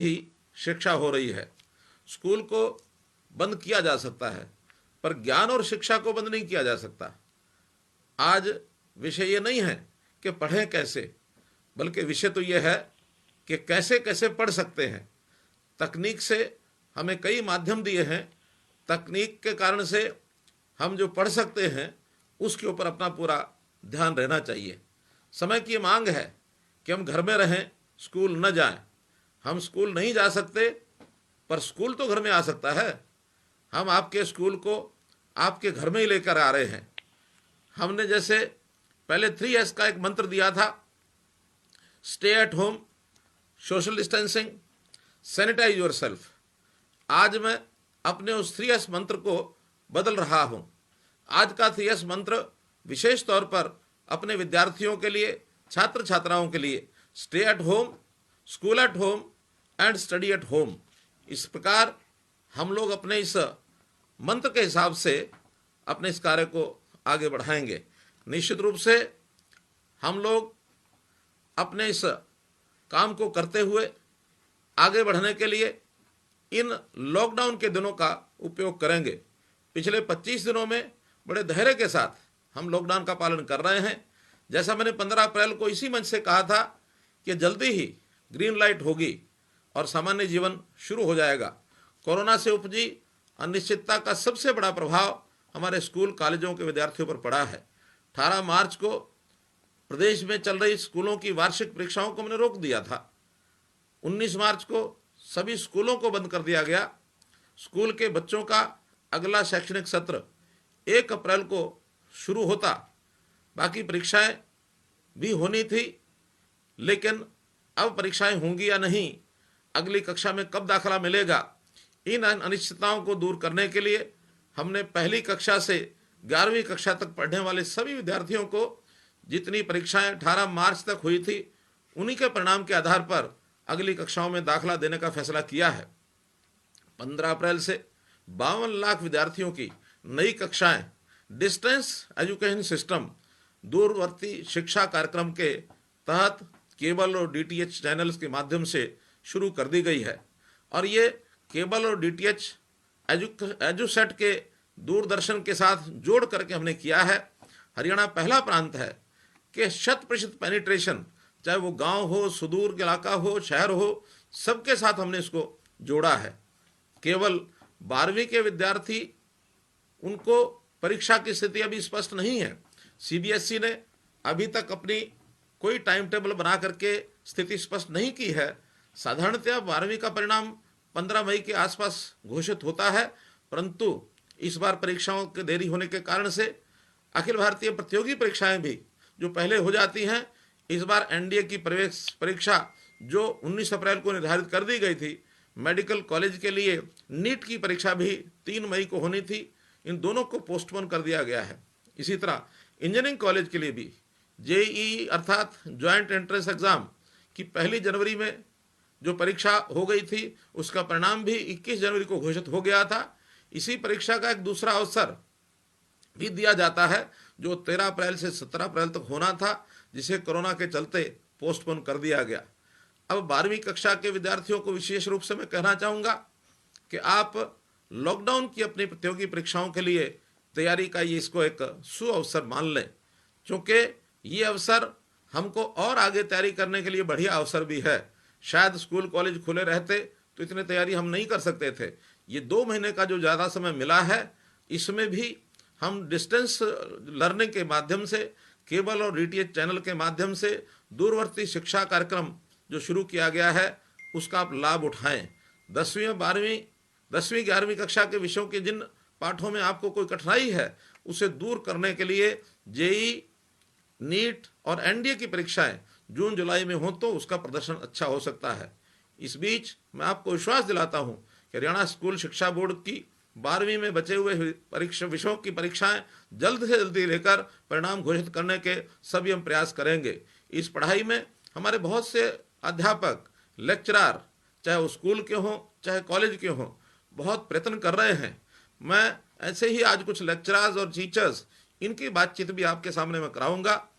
ही शिक्षा हो रही है। स्कूल को बंद किया जा सकता है, पर ज्ञान और शिक्षा को बंद नहीं किया जा सकता। आज विषय ये नहीं है कि पढ़ें कैसे, बल्कि विषय तो ये है कि कैसे कैसे पढ़ सकते हैं। तकनीक से हमें कई माध्यम दिए हैं, तकनीक के कारण से हम जो पढ़ सकते हैं उसके ऊपर अपना पूरा ध्यान रहना चाहिए। समय की मांग है कि हम घर में रहें, स्कूल न जाएं। हम स्कूल नहीं जा सकते, पर स्कूल तो घर में आ सकता है। हम आपके स्कूल को आपके घर में ही लेकर आ रहे हैं। हमने जैसे पहले 3S का एक मंत्र दिया था, stay at home, social distancing, sanitise yourself. आज मैं अपने उस 3S मंत्र को बदल रहा हूं। आज का 3S मंत्र विशेष तौर पर अपने विद्यार्थियों के लिए, छात्र छात्राओं के लिए, stay at home, school at home and study at home. इस प्रकार हम लोग अपने इस मंत्र के हिसाब से अपने इस कार्य को आगे बढ़ाएंगे। निश्चित रूप से हम लोग अपने इस काम को करते हुए आगे बढ़ने के लिए इन लॉकडाउन के दिनों का उपयोग करेंगे। पिछले 25 दिनों में बड़े धैर्य के साथ हम लॉकडाउन का पालन कर रहे हैं। जैसा मैंने 15 अप्रैल को इसी मंच से कहा था कि जल्दी ही ग्रीन लाइट होगी और सामान्य जीवन शुरू हो जाएगा। कोरोना से उपजी अनिश्चितता का सबसे बड़ा प्रभाव हमारे स्कूल कॉलेजों के विद्यार्थियों पर पड़ा है। 18 मार्च को प्रदेश में चल रही स्कूलों की वार्षिक परीक्षाओं को मैंने रोक दिया था। 19 मार्च को सभी स्कूलों को बंद कर दिया गया। स्कूल के बच्चों का अगला शैक्षणिक सत्र 1 अप्रैल को शुरू होता। बाकी परीक्षाएं भी होनी थी, लेकिन अब परीक्षाएं होंगी या नहीं, अगली कक्षा में कब दाखिला मिलेगा, इन अनिश्चितताओं को दूर करने के लिए हमने पहली कक्षा से 11वीं कक्षा तक पढ़ने वाले सभी विद्यार्थियों को जितनी परीक्षाएं 18 मार्च तक हुई थी, उन्हीं के परिणाम के आधार पर अगली कक्षाओं में दाखिला देने का फैसला किया है। 15 अप्रैल से 52 लाख विद्यार्थियों की नई कक्षाएं डिस्टेंस एजुकेशन सिस्टम, दूरवर्ती शिक्षा कार्यक्रम के तहत केबल और DTH चैनल्स के माध्यम से शुरू कर दी गई है। और ये केबल और DTH एजुसेट के दूरदर्शन के साथ जोड़ करके हमने किया है। हरियाणा पहला प्रांत है कि 100% पेनिट्रेशन, चाहे वो गांव हो, सुदूर इलाका हो, शहर हो, सबके साथ हमने इसको जोड़ा है। केवल 12वीं के विद्यार्थी, उनको परीक्षा की स्थिति अभी स्पष्ट नहीं है। CBSE ने अभी तक अपनी कोई टाइम टेबल बना करके स्थिति स्पष्ट नहीं की है। साधारणतः 12वीं का परिणाम 15 मई के आसपास घोषित होता है, परंतु इस बार परीक्षाओं के देरी होने के कारण से अखिल भारतीय प्रतियोगी परीक्षाएं भी जो पहले हो जाती हैं, इस बार NDA की प्रवेश परीक्षा जो 19 अप्रैल को निर्धारित कर दी गई थी, मेडिकल कॉलेज के लिए नीट की परीक्षा भी 3 मई को होनी थी, इन दोनों को पोस्टपोन कर दिया गया है। इसी तरह इंजीनियरिंग कॉलेज के लिए भी JEE अर्थात ज्वाइंट एंट्रेंस एग्जाम की 1 जनवरी में जो परीक्षा हो गई थी, उसका परिणाम भी 21 जनवरी को घोषित हो गया था। इसी परीक्षा का एक दूसरा अवसर भी दिया जाता है जो 13 अप्रैल से 17 अप्रैल तक होना था, जिसे कोरोना के चलते पोस्टपोन कर दिया गया। अब 12वीं कक्षा के विद्यार्थियों को विशेष रूप से मैं कहना चाहूँगा कि आप लॉकडाउन की अपनी प्रतियोगी परीक्षाओं के लिए तैयारी का ये इसको एक सुअवसर मान लें, क्योंकि ये अवसर हमको और आगे तैयारी करने के लिए बढ़िया अवसर भी है। शायद स्कूल कॉलेज खुले रहते तो इतनी तैयारी हम नहीं कर सकते थे। ये 2 महीने का जो ज़्यादा समय मिला है, इसमें भी हम डिस्टेंस लर्निंग के माध्यम से, केबल और DTH चैनल के माध्यम से दूरवर्ती शिक्षा कार्यक्रम जो शुरू किया गया है, उसका आप लाभ उठाएं। 10वीं और 12वीं, 10वीं 11वीं कक्षा के विषयों के जिन पाठों में आपको कोई कठिनाई है, उसे दूर करने के लिए JEE, नीट और NDA की परीक्षाएं जून जुलाई में हो तो उसका प्रदर्शन अच्छा हो सकता है। इस बीच मैं आपको विश्वास दिलाता हूं कि हरियाणा स्कूल शिक्षा बोर्ड की 12वीं में बचे हुए परीक्षा विषयों की परीक्षाएं जल्द से जल्दी लेकर परिणाम घोषित करने के सभी हम प्रयास करेंगे। इस पढ़ाई में हमारे बहुत से अध्यापक, लेक्चरार, चाहे वो स्कूल के हों चाहे कॉलेज के हों, बहुत प्रयत्न कर रहे हैं। मैं ऐसे ही आज कुछ लेक्चरार्स और टीचर्स, इनकी बातचीत भी आपके सामने मैं कराऊंगा।